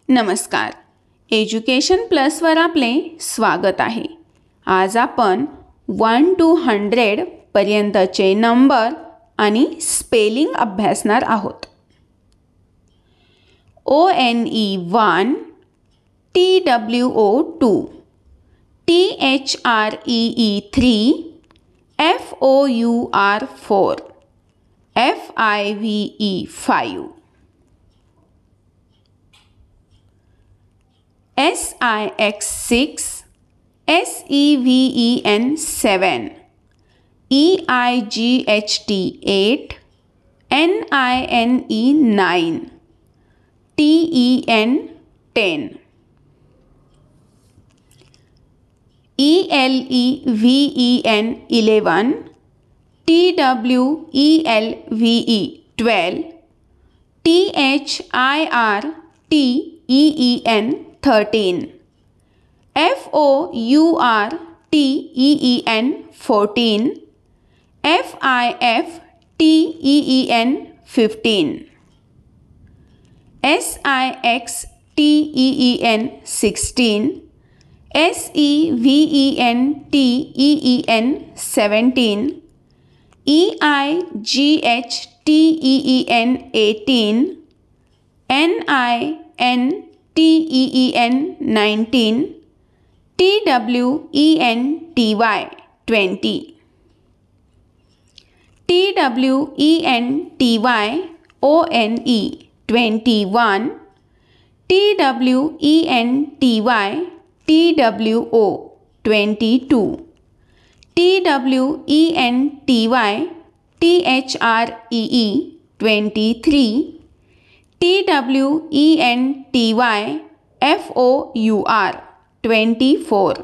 नमस्कार. एज्युकेशन प्लसवर आपले स्वागत आहे. आज आपण 1 to 100 पर्यंतचे नंबर आणि स्पेलिंग अभ्यासणार आहोत. ONE 1, TWO 2, THREE 3, FOUR 4, FIVE 5, SIX 6, SEVEN 7, EIGHT 8, NINE 9, TEN 10, ELEVEN 11, TWELVE 12, THIRTEEN 13, FOURTEEN 14, FIFTEEN 15, SIXTEEN 16, SEVENTEEN 17, EIGHTEEN 18, NINTEEN 19, TWENTY 20, TWENTY ONE 21, TWENTY TWO 22, TWENTY THREE 23, TWENTY FOUR 24,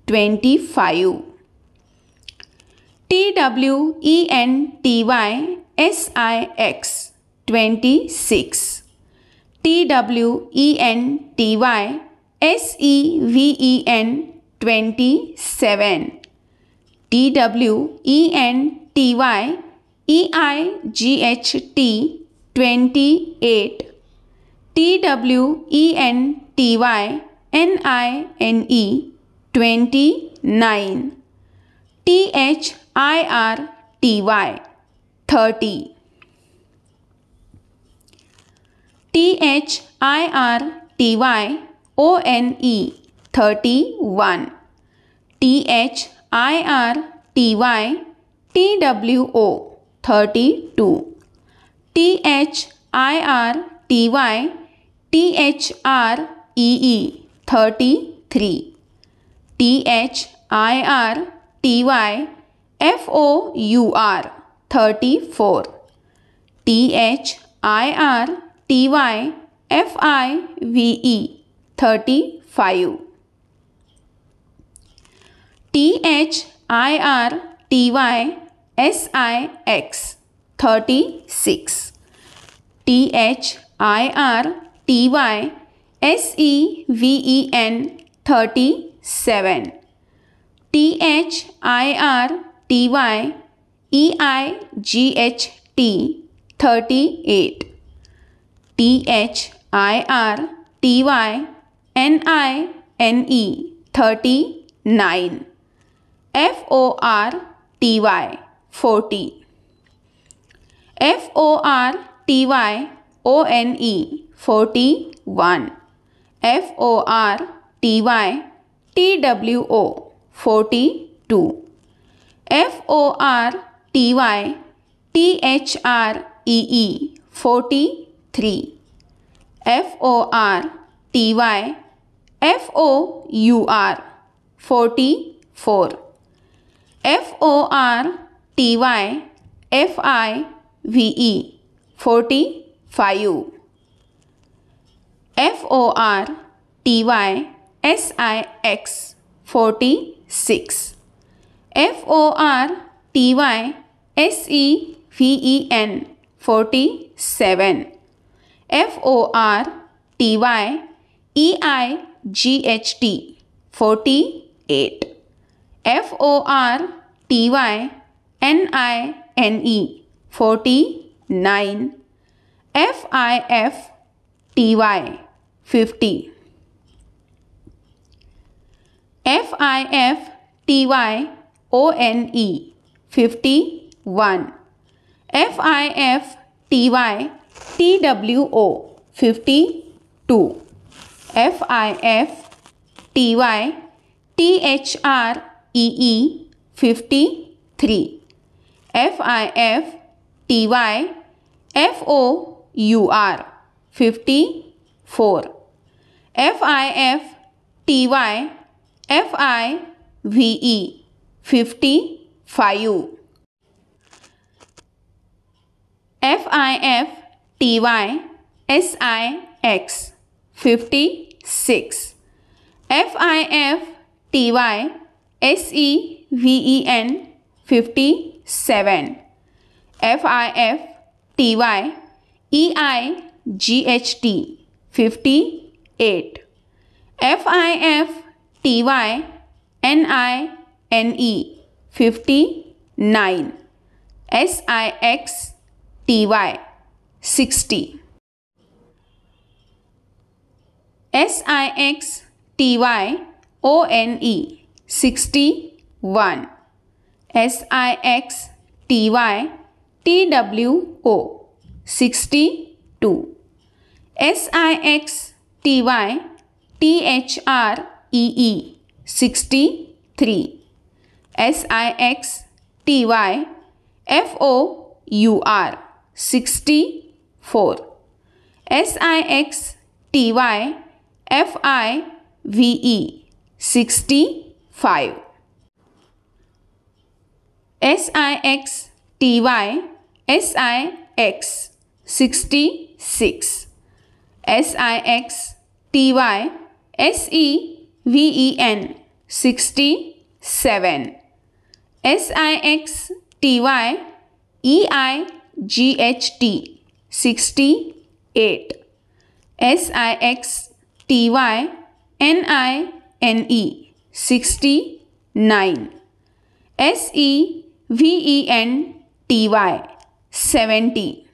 TWENTY FIVE 25, TWENTY SIX 26, TWENTY SEVEN 27, TWENTY EIGHT 28, TWENTY NINE 29, THIRTY 30, THIRTY ONE 31, THIRTY TWO 32, THIRTY THREE 33, THIRTY FOUR 34, THIRTY FIVE 35, THIRTY SIX 36, THIRTY SEVEN 37, THIRTY EIGHT 38, THIRTY NINE 39, FORTY 40, FORTY ONE 41, FORTY TWO 42, FORTY THREE 43, FORTY FOUR 44, FORTY FIVE 45, FORTY SIX 46, FORTY SEVEN 47, FORTY EIGHT 48, FORTY NINE 49, FIFTY 50, FIFTYONE 51, FIFTYTWO 52, FIFTYTHREE 53, FIFTYFOUR 54, FIFTYFIVE 55, FIFTYSIX 56, FIFTYSEVEN 57, FIFTYEIGHT 58, FIFTYNINE 59, SIXTY 60, SIXTYONE 61, SIXTYTWO 62, SIXTYTHREE 63, SIXTYFOUR 64, SIXTYFIVE 65, SIXTYSIX 66, SIXTYSEVEN 67, SIXTYEIGHT 68, SIXTYNINE 69, SEVENTY 70,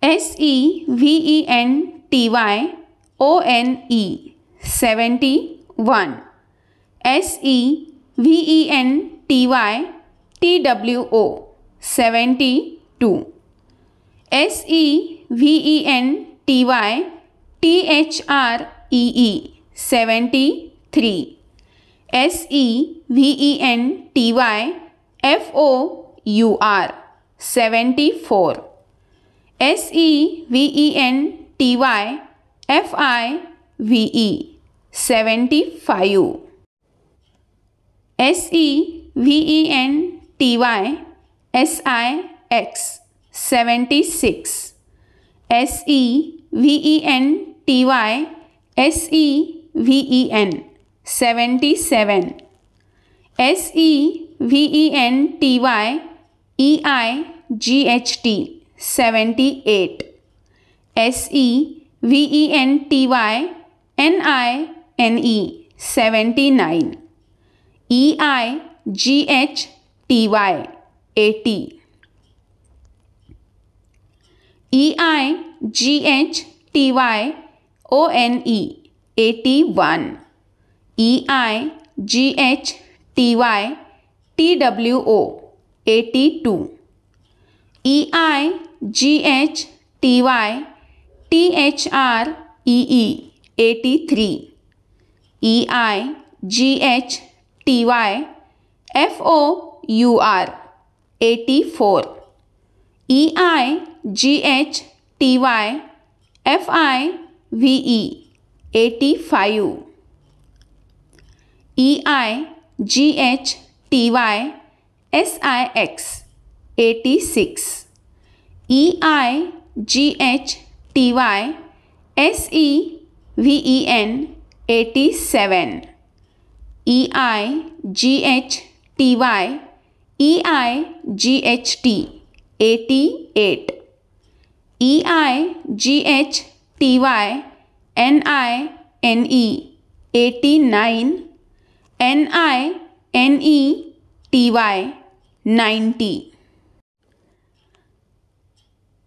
SEVENTYONE 71, SEVENTYTWO 72, SEVENTYTHREE 73, SEVENTYFOUR 74, SEVENTYFIVE 75, SEVENTYSIX 76, SEVENTYSEVEN 77, SEVENTYEIGHT 78, SEVENTYNINE 79, EIGHTY 80, EIGHTYONE 81, EIGHTYTWO 82, EIGHTYTHREE 83, EIGHTYFOUR 84, EIGHTYFIVE 85, EIGHTYSIX 86, EIGHTYSEVEN 87, EIGHTYEIGHT 88, EIGHTYNINE 89, NINETY 90.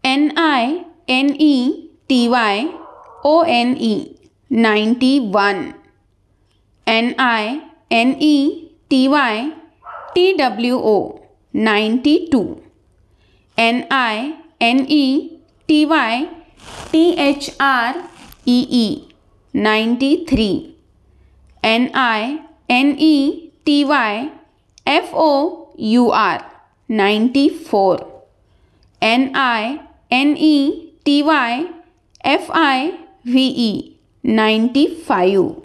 NINETYONE 91. NINETYTWO 92. NINETYTHREE 93. NINETYFOUR 94. NINETYFIVE 95.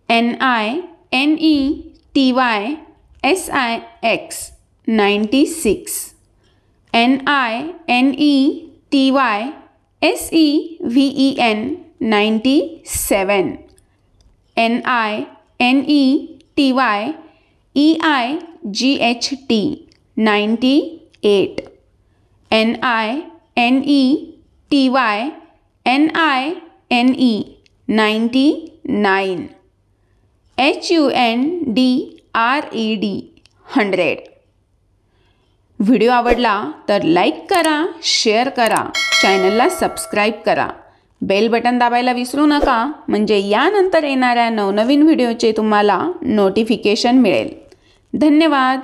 NINETYSIX 96. NINETYSEVEN 97. NINETYEIGHT 98. NINETYNINE 99. HUNDRED 100. Video आवडला तर like करा, share करा, चॅनलला subscribe करा, bell button दाबायला विसरू नका, म्हणजे यानंतर येणाऱ्या नवनवीन व्हिडिओचे तुम्हाला नोटिफिकेशन मिळेल. धन्यवाद.